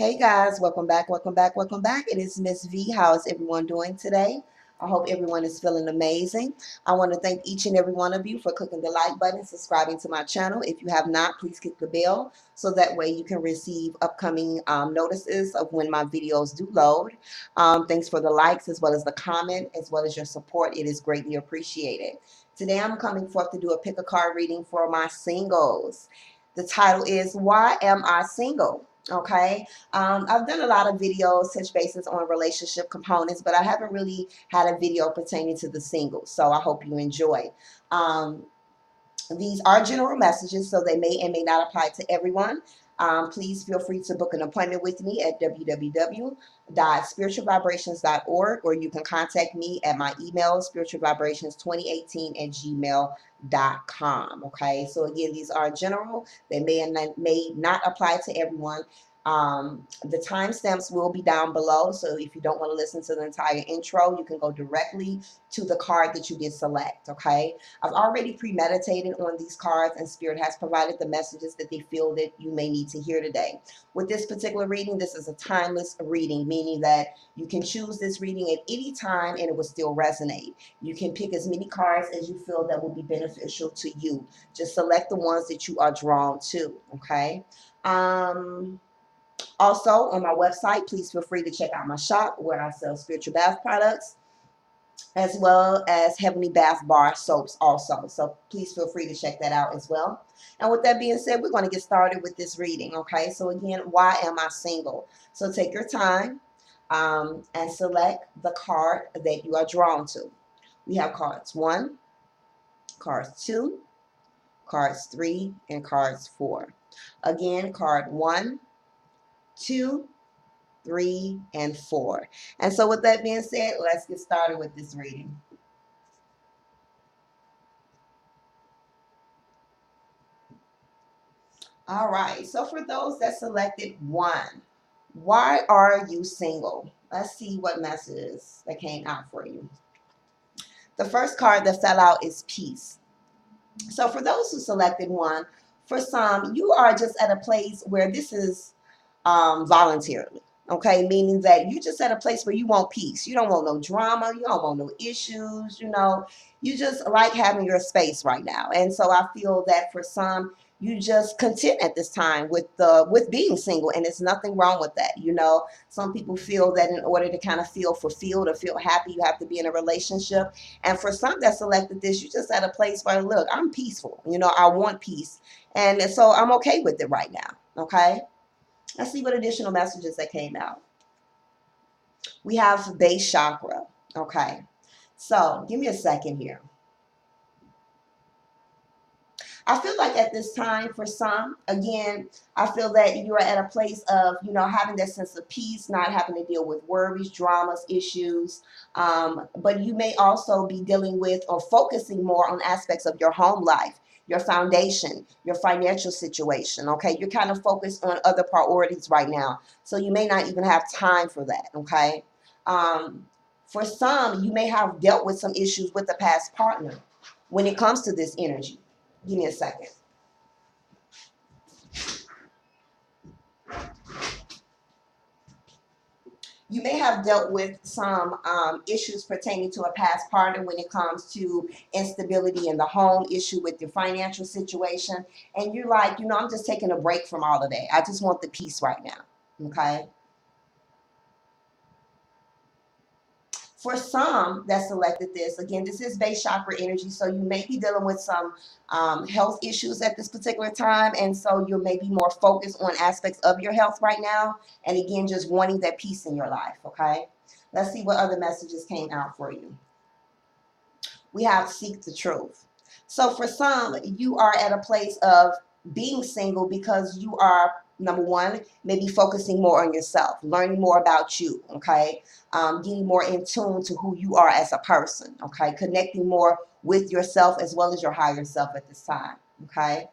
Hey guys, welcome back, welcome back, welcome back. It is Miss V. How is everyone doing today? I hope everyone is feeling amazing. I want to thank each and every one of you for clicking the like button, subscribing to my channel. If you have not, please click the bell so that way you can receive upcoming notices of when my videos do load. Thanks for the likes as well as the comment as well as your support. It is greatly appreciated. Today I'm coming forth to do a pick a card reading for my singles. The title is Why Am I Single? Okay. I've done a lot of videos, touch bases on relationship components, but I haven't really had a video pertaining to the singles. So I hope you enjoy. Um, these are general messages, so they may and may not apply to everyone. Please feel free to book an appointment with me at www.spiritualvibrations.org, or you can contact me at my email, spiritualvibrations2018@gmail.com. Okay, so again, these are general. They may not apply to everyone. The timestamps will be down below, so if you don't want to listen to the entire intro, you can go directly to the card that you did select. Okay, I've already premeditated on these cards, and Spirit has provided the messages that they feel that you may need to hear today. With this particular reading, this is a timeless reading, meaning that you can choose this reading at any time and it will still resonate. You can pick as many cards as you feel that will be beneficial to you. Just select the ones that you are drawn to, okay? Also, on my website, please feel free to check out my shop where I sell spiritual bath products as well as Heavenly Bath Bar soaps also. So please feel free to check that out as well. And with that being said, we're going to get started with this reading, okay? So again, why am I single? So take your time and select the card that you are drawn to. We have cards 1, cards 2, cards 3, and cards 4. Again, card 1, 2, 3, and 4. And so with that being said, let's get started with this reading. All right, so for those that selected 1, why are you single? Let's see what messages that came out for you. The first card that fell out is peace. So for those who selected 1, for some, you are just at a place where this is voluntarily. Okay, meaning that you just at a place where you want peace. You don't want no drama. You don't want no issues. You just like having your space right now. And so I feel that for some, you just content at this time with being single, and there's nothing wrong with that. Some people feel that in order to kind of feel fulfilled or feel happy, you have to be in a relationship. And for some that selected this, you just at a place where, look, I'm peaceful. I want peace, and so I'm okay with it right now. Okay. Let's see what additional messages that came out. We have base chakra. Okay. So give me a second here. I feel like at this time for some, again, I feel that you're at a place of, having that sense of peace, not having to deal with worries, dramas, issues. But you may also be dealing with or focusing more on aspects of your home life, your foundation, your financial situation. Okay. You're kind of focused on other priorities right now. So you may not even have time for that. Okay. For some, you may have dealt with some issues with the past partner when it comes to this energy. Give me a second. You may have dealt with some issues pertaining to a past partner when it comes to instability in the home, issue with your financial situation. And you're like, I'm just taking a break from all of that. I just want the peace right now. Okay. For some that selected this, again, this is base chakra energy, so you may be dealing with some health issues at this particular time, and so you may be more focused on aspects of your health right now, and again, just wanting that peace in your life, okay? Let's see what other messages came out for you. We have seek the truth. So for some, you are at a place of being single because you are, number one, maybe focusing more on yourself, learning more about you, okay? Getting more in tune to who you are as a person, okay? Connecting more with yourself as well as your higher self at this time, okay?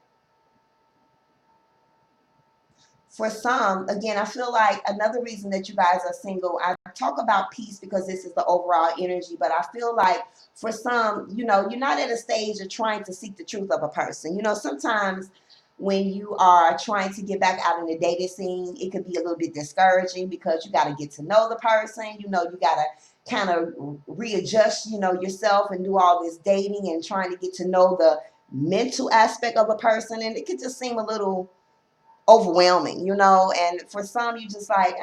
For some, again, I feel like another reason that you guys are single, I talk about peace because this is the overall energy, but I feel like for some, you're not at a stage of trying to seek the truth of a person. Sometimes when you are trying to get back out in the dating scene, it could be a little bit discouraging because you got to get to know the person. You know, you got to kind of readjust, yourself and do all this dating and trying to get to know the mental aspect of a person. And it could just seem a little overwhelming, and for some you just like,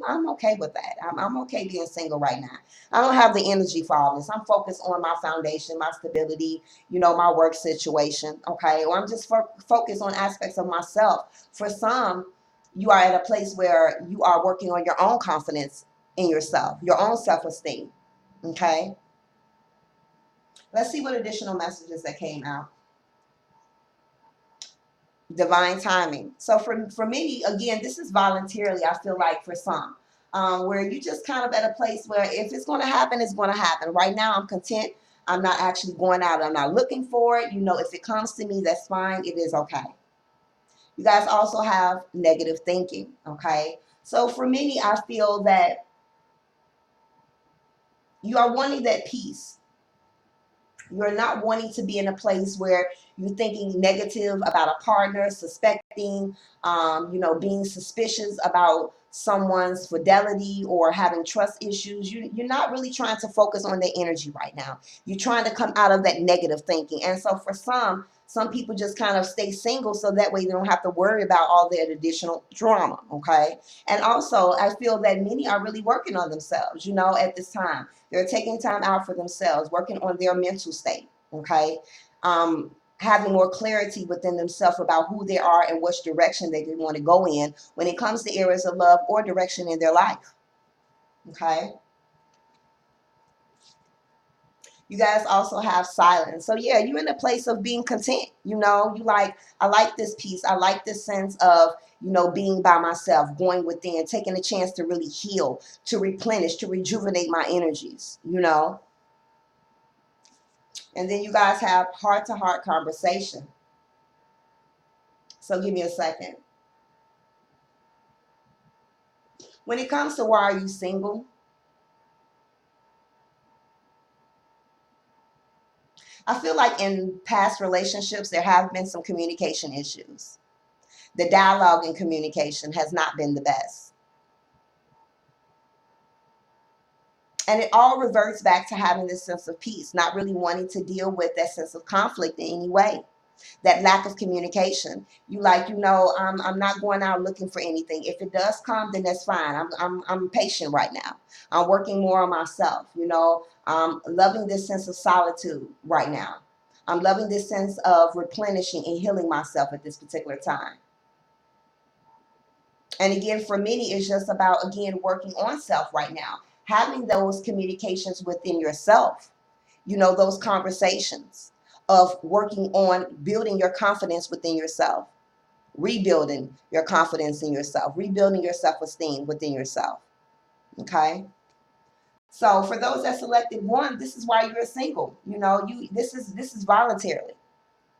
I'm okay with that. I'm okay being single right now. I don't have the energy for all this. I'm focused on my foundation, my stability, my work situation, okay? Or I'm just focused on aspects of myself. For some, you are at a place where you are working on your own confidence in yourself, your own self-esteem, okay? Let's see what additional messages that came out. Divine timing. So for many, again, this is voluntarily, I feel like, for some, where you just kind of at a place where if it's going to happen, it's going to happen. Right now, I'm content. I'm not actually going out. I'm not looking for it. If it comes to me, that's fine. It is okay. You guys also have negative thinking, okay? So for many, I feel that you are wanting that peace. You're not wanting to be in a place where you're thinking negative about a partner, suspecting, being suspicious about someone's fidelity or having trust issues. You're not really trying to focus on their energy right now. You're trying to come out of that negative thinking. And so for some people just kind of stay single so that way they don't have to worry about all that additional drama, okay? And also, I feel that many are really working on themselves, at this time. They're taking time out for themselves, working on their mental state, okay? Having more clarity within themselves about who they are and which direction they want to go in when it comes to areas of love or direction in their life, okay? You guys also have silence. So yeah, you're in a place of being content. You like, I like this peace. I like this sense of, being by myself, going within, taking a chance to really heal, to replenish, to rejuvenate my energies. And then you guys have heart-to-heart conversation. So give me a second. When it comes to why are you single, I feel like in past relationships, there have been some communication issues. The dialogue and communication has not been the best. And it all reverts back to having this sense of peace, not really wanting to deal with that sense of conflict in any way. That lack of communication. You like, I'm not going out looking for anything. If it does come, then that's fine. I'm patient right now. I'm working more on myself. I'm loving this sense of solitude right now. I'm loving this sense of replenishing and healing myself at this particular time. And again, for many, it's just about, again, working on self right now. Having those communications within yourself, those conversations of working on building your confidence within yourself, rebuilding your confidence in yourself, rebuilding your self-esteem within yourself. Okay? So for those that selected one, this is why you're single. This is voluntarily.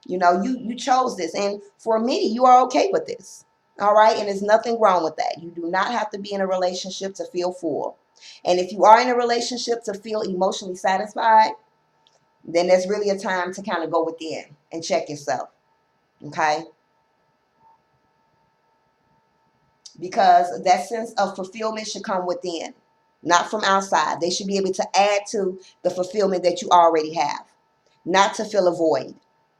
You chose this. And for many, you are okay with this. All right? And there's nothing wrong with that. You do not have to be in a relationship to feel full. And if you are in a relationship to feel emotionally satisfied, then there's really a time to kind of go within and check yourself, okay? Because that sense of fulfillment should come within, not from outside. They should be able to add to the fulfillment that you already have, not to fill a void,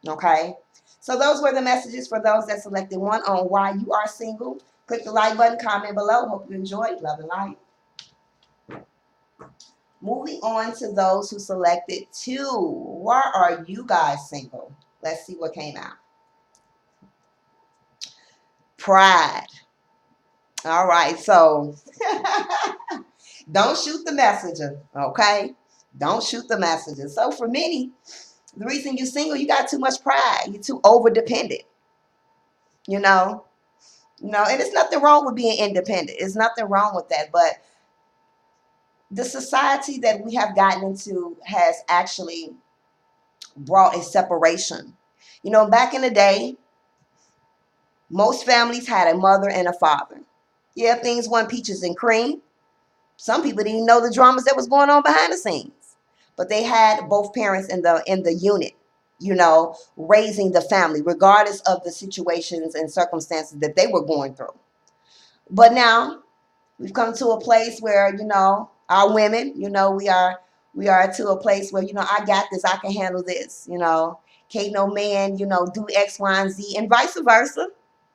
okay? So those were the messages for those that selected one on why you are single. Click the like button, comment below. Hope you enjoyed. Love and light. Moving on to those who selected two. Why are you guys single? Let's see what came out. Pride. All right, so don't shoot the messenger, okay? Don't shoot the messenger. So for many, the reason you're single, you got too much pride. You're too over-dependent, and there's nothing wrong with being independent. There's nothing wrong with that, but the society that we have gotten into has actually brought a separation. Back in the day, most families had a mother and a father. Yeah, things weren't peaches and cream. Some people didn't even know the dramas that was going on behind the scenes. But they had both parents in the unit. raising the family, regardless of the situations and circumstances that they were going through. But now we've come to a place where, our women, we are to a place where, I got this, I can handle this, can't no man, do X, Y, and Z, and vice versa,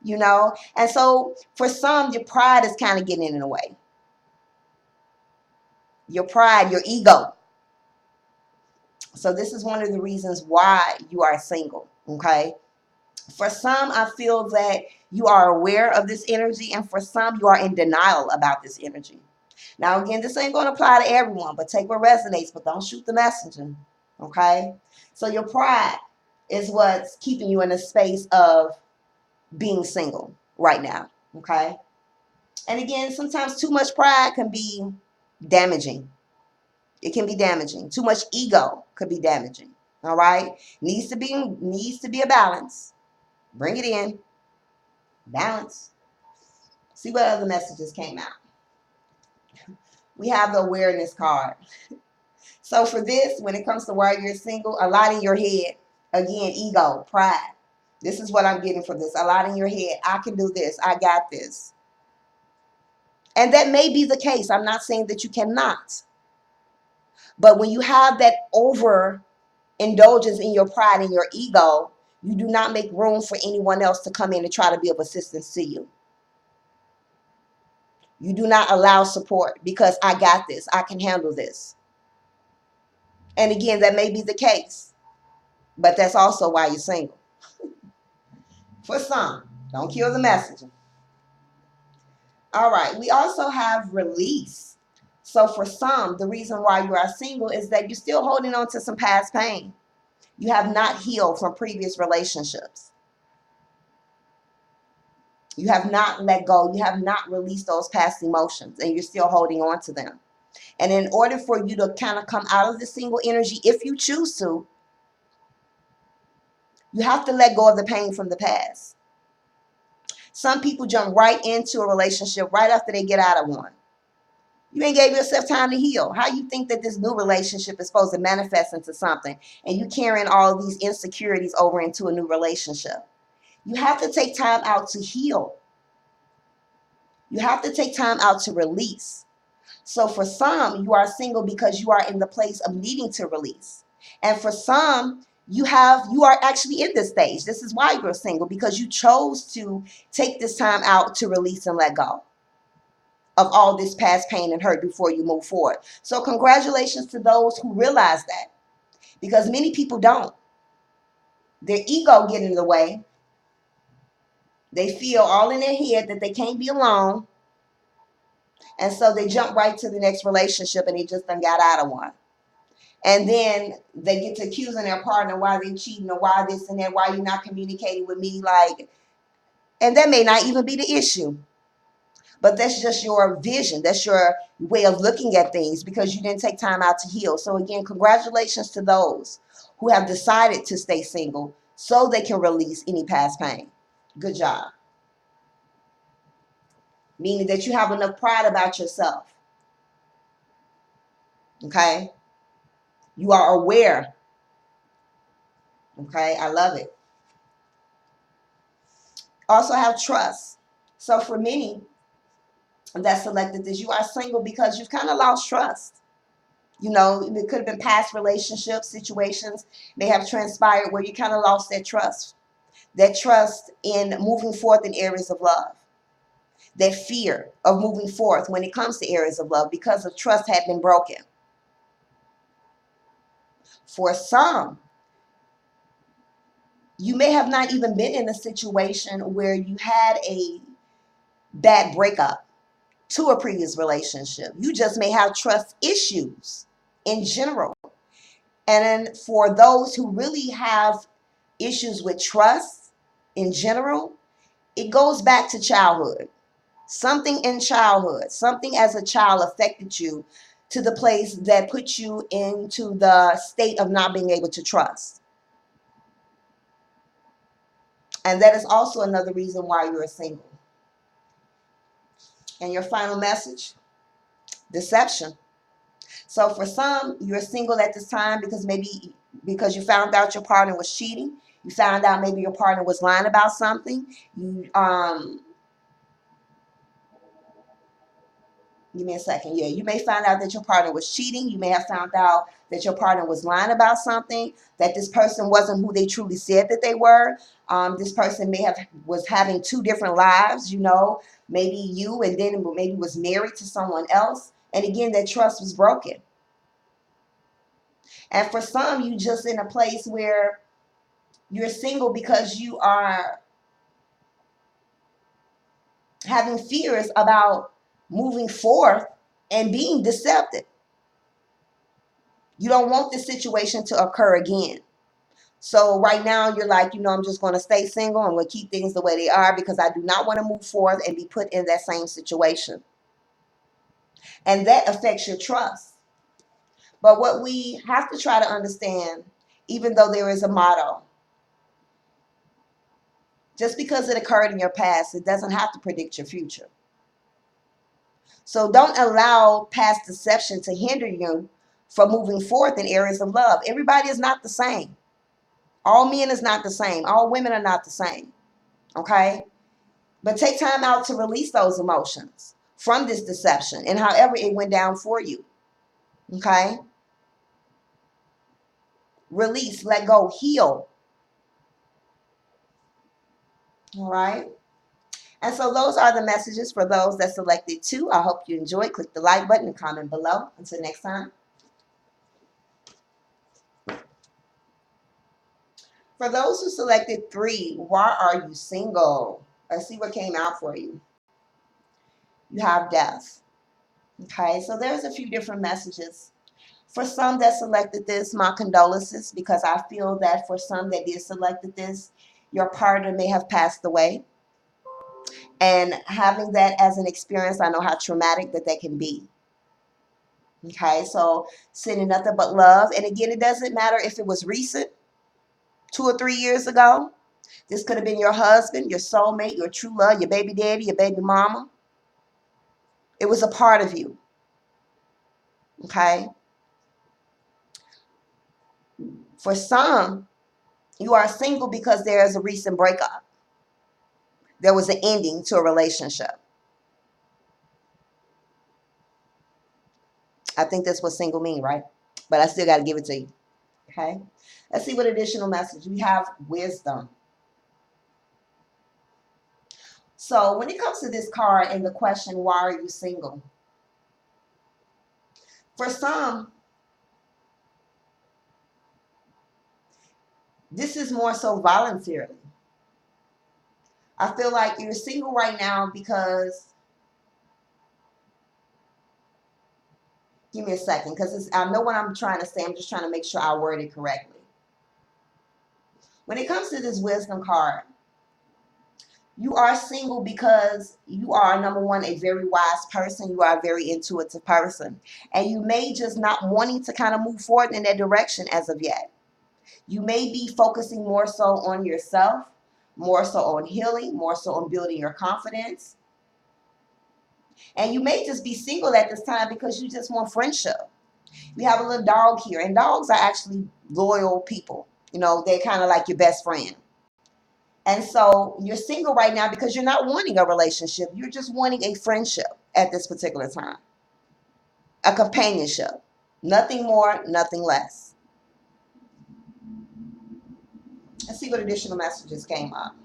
And so for some, your pride is kind of getting in the way. Your pride, your ego. So this is one of the reasons why you are single, okay? For some, I feel that you are aware of this energy, and for some, you are in denial about this energy. Now, again, this ain't going to apply to everyone, but take what resonates, but don't shoot the messenger, okay? So your pride is what's keeping you in a space of being single right now, okay? And again, sometimes too much pride can be damaging. It can be damaging. Too much ego could be damaging, all right? Needs to be a balance. Bring it in. Balance. See what other messages came out. We have the awareness card. So for this, when it comes to why you're single, a lot in your head. Again, ego, pride. This is what I'm getting from this. A lot in your head. I can do this. I got this. And that may be the case. I'm not saying that you cannot. But when you have that overindulgence in your pride and your ego, you do not make room for anyone else to come in and try to be of assistance to you. You do not allow support because I got this. I can handle this. And again, that may be the case, but that's also why you're single. For some, don't kill the messenger. All right, we also have release. So for some, the reason why you are single is that you're still holding on to some past pain. You have not healed from previous relationships. You have not let go. You have not released those past emotions, and you're still holding on to them. And in order for you to kind of come out of the single energy, if you choose to, you have to let go of the pain from the past. Some people jump right into a relationship right after they get out of one. You ain't gave yourself time to heal. How you think that this new relationship is supposed to manifest into something, and you carrying all these insecurities over into a new relationship? You have to take time out to heal. You have to take time out to release. So for some, you are single because you are in the place of needing to release. And for some, you are actually in this stage. This is why you're single, because you chose to take this time out to release and let go of all this past pain and hurt before you move forward. So congratulations to those who realize that, because many people don't. Their ego get in the way. They feel all in their head that they can't be alone. And so they jump right to the next relationship, and they just done got out of one. And then they get to accusing their partner why they cheating or why this and that, why you're not communicating with me. And that may not even be the issue. But that's just your vision. That's your way of looking at things, because you didn't take time out to heal. So again, congratulations to those who have decided to stay single so they can release any past pain. Good job. Meaning that you have enough pride about yourself. Okay? You are aware. Okay? I love it. Also have trust. So for many that selected this, you are single because you've kind of lost trust. It could have been past relationships, situations may have transpired where you kind of lost that trust in moving forth in areas of love, that fear of moving forth when it comes to areas of love because the trust had been broken. For some, you may have not even been in a situation where you had a bad breakup to a previous relationship. You just may have trust issues in general. And then for those who really have issues with trust in general, it goes back to childhood. Something in childhood, something as a child affected you to the place that put you into the state of not being able to trust. And that is also another reason why you're single. And your final message, deception. So for some, you're single at this time because maybe because you found out your partner was cheating. You found out maybe your partner was lying about something. You Give me a second. Yeah, you may find out that your partner was cheating. You may have found out that your partner was lying about something, that this person wasn't who they truly said that they were. This person was having two different lives, maybe you, and then maybe was married to someone else. And again, that trust was broken. And for some, you just in a place where you're single because you are having fears about moving forth and being deceptive. You don't want this situation to occur again. So right now you're like, I'm just going to stay single. I'm going to keep things the way they are because I do not want to move forward and be put in that same situation. And that affects your trust. But what we have to try to understand, even though there is a motto, just because it occurred in your past, it doesn't have to predict your future. So don't allow past deception to hinder you from moving forth in areas of love. Everybody is not the same. All men is not the same. All women are not the same. Okay? But take time out to release those emotions from this deception and however it went down for you. Okay? Release, let go, heal. All right? And so those are the messages for those that selected 2. I hope you enjoyed. Click the like button and comment below. Until next time. For those who selected 3, why are you single? Let's see what came out for you. You have death. Okay, so there's a few different messages. For some that selected this, my condolences, because I feel that for some that did selected this, your partner may have passed away. And having that as an experience, I know how traumatic that can be. Okay, so sending nothing but love. And again, it doesn't matter if it was recent, 2 or 3 years ago. This could have been your husband, your soulmate, your true love, your baby daddy, your baby mama. It was a part of you. Okay? For some, you are single because there is a recent breakup. There was an ending to a relationship. I think that's what single mean, right? But I still got to give it to you. Okay? Let's see what additional message. We have wisdom. So when it comes to this card and the question, why are you single? For some, this is more so voluntarily. I feel like you're single right now because, give me a second, because I know what I'm trying to say. I'm just trying to make sure I word it correctly. When it comes to this wisdom card, you are single because you are, number one, a very wise person. You are a very intuitive person. And you may just not wanting to kind of move forward in that direction as of yet. You may be focusing more so on yourself, more so on healing, more so on building your confidence. And you may just be single at this time because you just want friendship. We have a little dog here, and dogs are actually loyal people. They're kind of like your best friend. And so you're single right now because you're not wanting a relationship. You're just wanting a friendship at this particular time. A companionship. Nothing more, nothing less. Let's see what additional messages came up.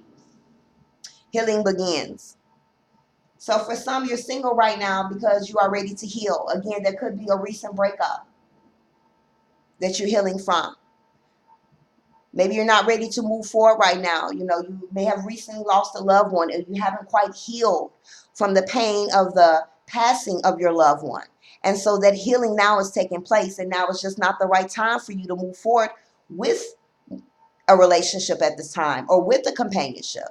Healing begins. So for some, you're single right now because you are ready to heal. Again, there could be a recent breakup that you're healing from. Maybe you're not ready to move forward right now. You may have recently lost a loved one and you haven't quite healed from the pain of the passing of your loved one. And so that healing now is taking place, and now it's just not the right time for you to move forward with a relationship at this time or with a companionship.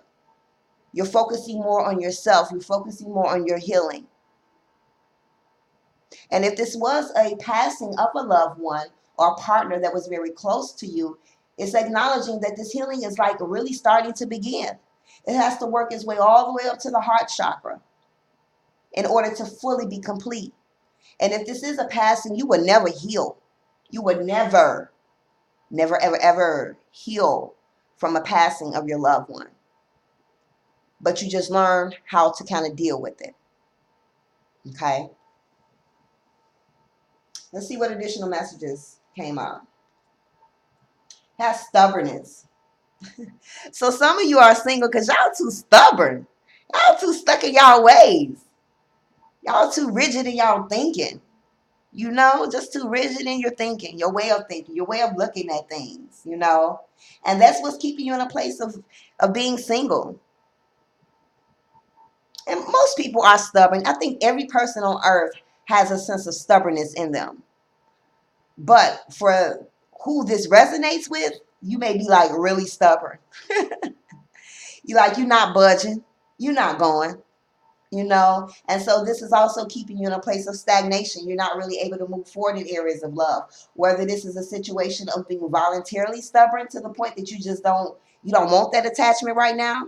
You're focusing more on yourself. You're focusing more on your healing. And if this was a passing of a loved one or a partner that was very close to you, it's acknowledging that this healing is like really starting to begin. It has to work its way all the way up to the heart chakra in order to fully be complete. And if this is a passing, you will never heal. You would never. Never, ever, ever heal from a passing of your loved one. But you just learn how to kind of deal with it. Okay? Let's see what additional messages came up. Have stubbornness. So some of you are single because y'all too stubborn. Y'all too stuck in y'all ways. Y'all too rigid in y'all thinking. You know, just too rigid in your thinking, your way of thinking, your way of looking at things, you know. And that's what's keeping you in a place of being single. And most people are stubborn. I think every person on earth has a sense of stubbornness in them. But for who this resonates with, you may be like really stubborn. You're not budging. You're not going. You know, and so this is also keeping you in a place of stagnation. You're not really able to move forward in areas of love, whether this is a situation of being voluntarily stubborn to the point that you don't want that attachment right now,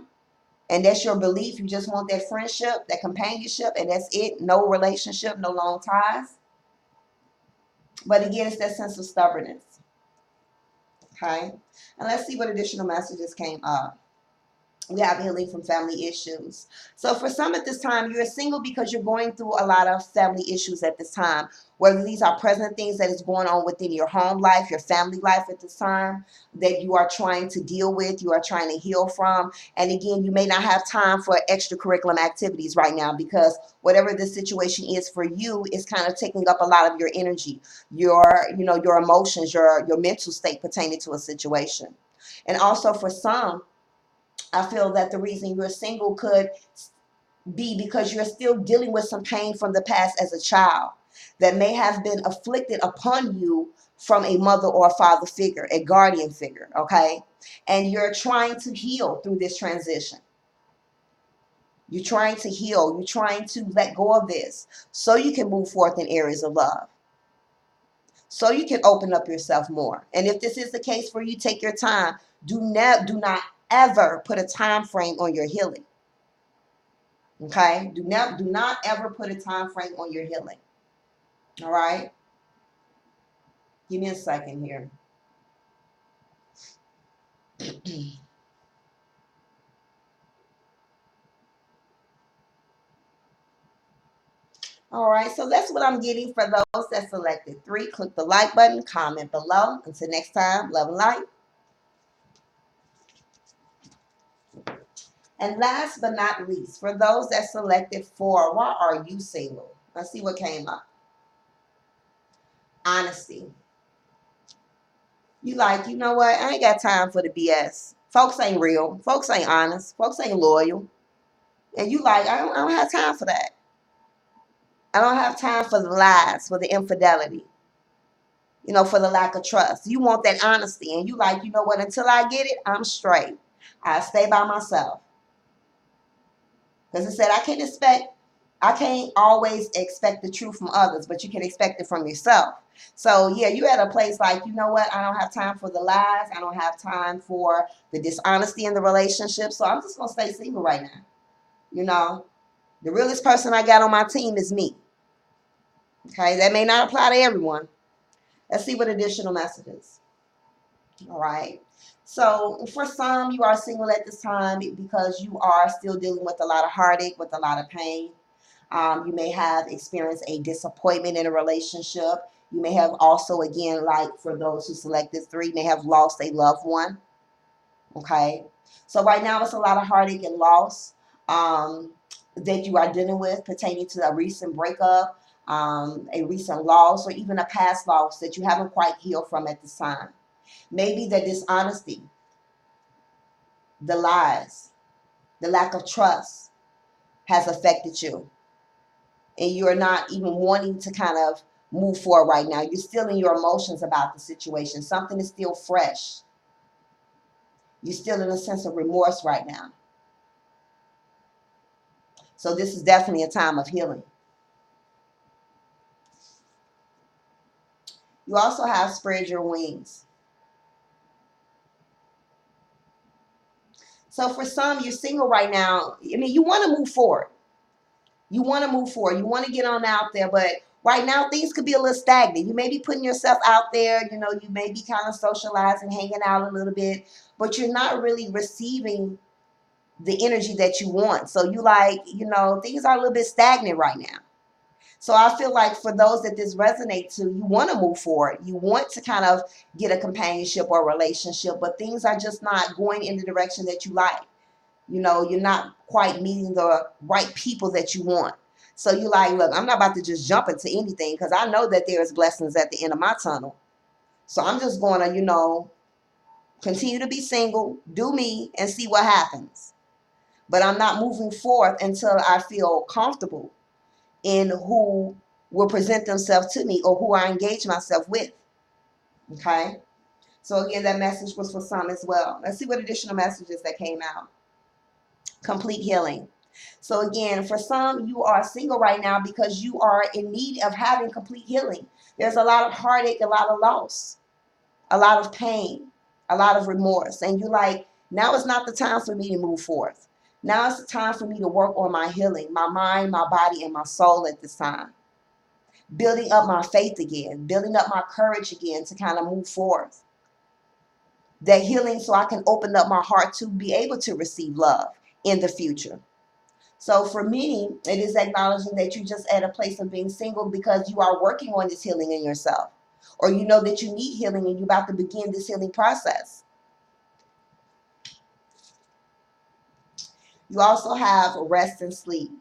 and that's your belief. You just want that friendship, that companionship, and that's it. No relationship, no long ties. But again, it's that sense of stubbornness. Okay, and let's see what additional messages came up. We have healing from family issues. So for some at this time, you're single because you're going through a lot of family issues at this time. Whether these are present things that is going on within your home life, your family life at this time, that you are trying to deal with, you are trying to heal from. And again, you may not have time for extracurricular activities right now because whatever the situation is for you is kind of taking up a lot of your energy, your emotions, your mental state pertaining to a situation. And also for some, I feel that the reason you're single could be because you're still dealing with some pain from the past as a child that may have been afflicted upon you from a mother or a father figure, a guardian figure, okay? And you're trying to heal through this transition. You're trying to heal. You're trying to let go of this so you can move forth in areas of love. So you can open up yourself more. And if this is the case for you, take your time. Do not ever put a time frame on your healing. Okay? Do not ever put a time frame on your healing. All right? Give me a second here. All right, so that's what I'm getting for those that selected 3. Click the like button, comment below. Until next time, love and light. And last but not least, for those that selected 4, why are you single? Let's see what came up. Honesty. You know what? I ain't got time for the BS. Folks ain't real. Folks ain't honest. Folks ain't loyal. And I don't have time for that. I don't have time for the lies, for the infidelity, for the lack of trust. You want that honesty. And you know what? Until I get it, I'm straight. I stay by myself. Because it said I can't always expect the truth from others, but you can expect it from yourself. So, yeah, you're at a place you know what? I don't have time for the lies. I don't have time for the dishonesty in the relationship. So I'm just going to stay single right now. The realest person I got on my team is me. Okay, that may not apply to everyone. Let's see what additional messages. All right. So for some, you are single at this time because you are still dealing with a lot of heartache, with a lot of pain. You may have experienced a disappointment in a relationship. You may have also, again, for those who selected 3, may have lost a loved one. Okay. So right now it's a lot of heartache and loss that you are dealing with pertaining to a recent breakup, a recent loss, or even a past loss that you haven't quite healed from at this time. Maybe the dishonesty, the lies, the lack of trust has affected you. And you're not even wanting to kind of move forward right now. You're still in your emotions about the situation. Something is still fresh. You're still in a sense of remorse right now. So this is definitely a time of healing. You also have spread your wings. So for some, you're single right now. I mean, you want to move forward. You want to move forward. You want to get on out there, but Right now, things could be a little stagnant. You may be putting yourself out there, you know, you may be kind of socializing, hanging out a little bit, but you're not really receiving the energy that you want. So you like, you know, things are a little bit stagnant right now. So I feel like for those that this resonates to, you want to move forward. You want to kind of get a companionship or a relationship, but things are just not going in the direction that you like. You know, you're not quite meeting the right people that you want. So you like, look, I'm not about to just jump into anything because I know that there's blessings at the end of my tunnel. So I'm just going to, you know, continue to be single, do me, and see what happens. But I'm not moving forth until I feel comfortable in who will present themselves to me or who I engage myself with. Okay? So again, that message was for some as well. Let's see what additional messages that came out. Complete healing. So again, for some, you are single right now because you are in need of having complete healing. There's a lot of heartache, a lot of loss, a lot of pain, a lot of remorse. And you're like, now is not the time for me to move forth. Now is the time for me to work on my healing, my mind, my body, and my soul at this time. Building up my faith again, building up my courage again to kind of move forth. That healing so I can open up my heart to be able to receive love in the future. So for many, it is acknowledging that you're just at a place of being single because you are working on this healing in yourself. Or you know that you need healing and you're about to begin this healing process. You also have rest and sleep.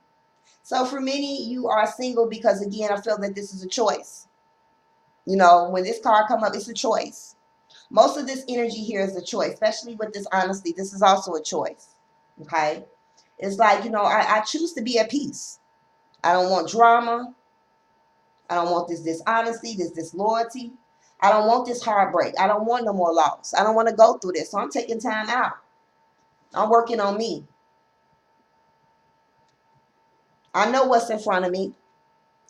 So for many, you are single because, again, I feel that this is a choice. You know, when this card come up, it's a choice. Most of this energy here is a choice, especially with this honesty. This is also a choice. Okay? It's like, you know, I choose to be at peace. I don't want drama. I don't want this dishonesty, this disloyalty. I don't want this heartbreak. I don't want no more loss. I don't want to go through this. So I'm taking time out. I'm working on me. I know what's in front of me.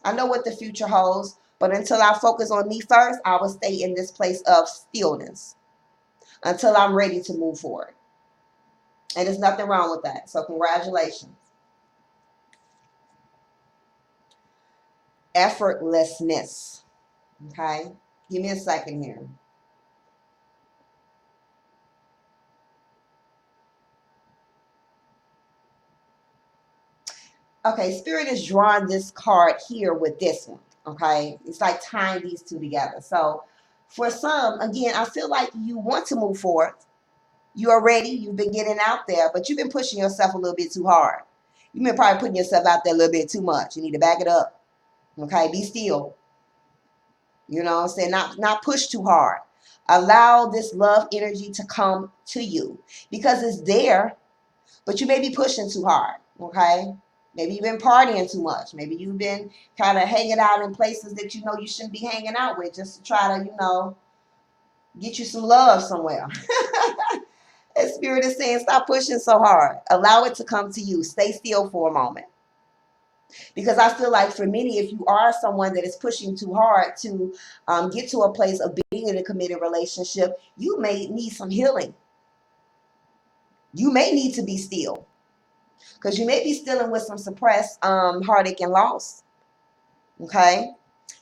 I know what the future holds. But until I focus on me first, I will stay in this place of stillness until I'm ready to move forward. And there's nothing wrong with that. So congratulations. Effortlessness. Okay? Give me a second here. Okay, Spirit is drawing this card here with this one. Okay? It's like tying these two together. So for some, again, I feel like you want to move forward. You are ready. You've been getting out there, but you've been pushing yourself a little bit too hard. You've been probably putting yourself out there a little bit too much. You need to back it up. Okay? Be still. You know what I'm saying? Not push too hard. Allow this love energy to come to you because it's there, but you may be pushing too hard. Okay? Maybe you've been partying too much. Maybe you've been kind of hanging out in places that you know you shouldn't be hanging out with just to try to, you know, get you some love somewhere. And Spirit is saying, stop pushing so hard. Allow it to come to you. Stay still for a moment. Because I feel like for many, if you are someone that is pushing too hard to get to a place of being in a committed relationship, you may need some healing. You may need to be still. Because you may be dealing with some suppressed heartache and loss. Okay?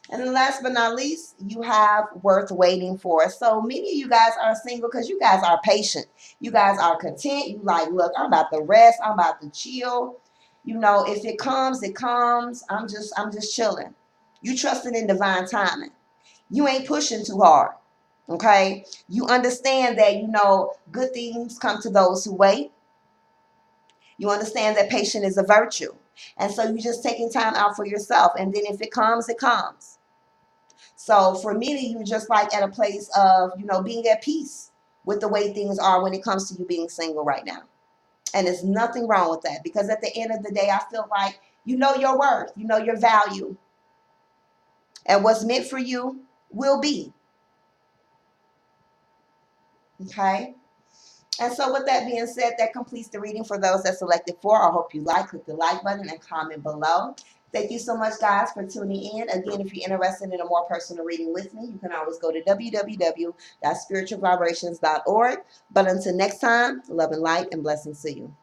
And then last but not least, you have worth waiting for. So many of you guys are single because you guys are patient. You guys are content. You like, look, I'm about to rest. I'm about to chill. You know, if it comes, it comes. I'm just chilling. You trusting in divine timing. You ain't pushing too hard. Okay? You understand that, you know, good things come to those who wait. You understand that patience is a virtue. And so you're just taking time out for yourself. And then if it comes, it comes. So for many, you're just like at a place of, you know, being at peace with the way things are when it comes to you being single right now. And there's nothing wrong with that because at the end of the day, I feel like you know your worth, you know your value. And what's meant for you will be. Okay? And so with that being said, that completes the reading for those that selected for. I hope you click the like button and comment below. Thank you so much, guys, for tuning in. Again, if you're interested in a more personal reading with me, you can always go to www.spiritualvibrations.org. But until next time, love and light and blessings to you.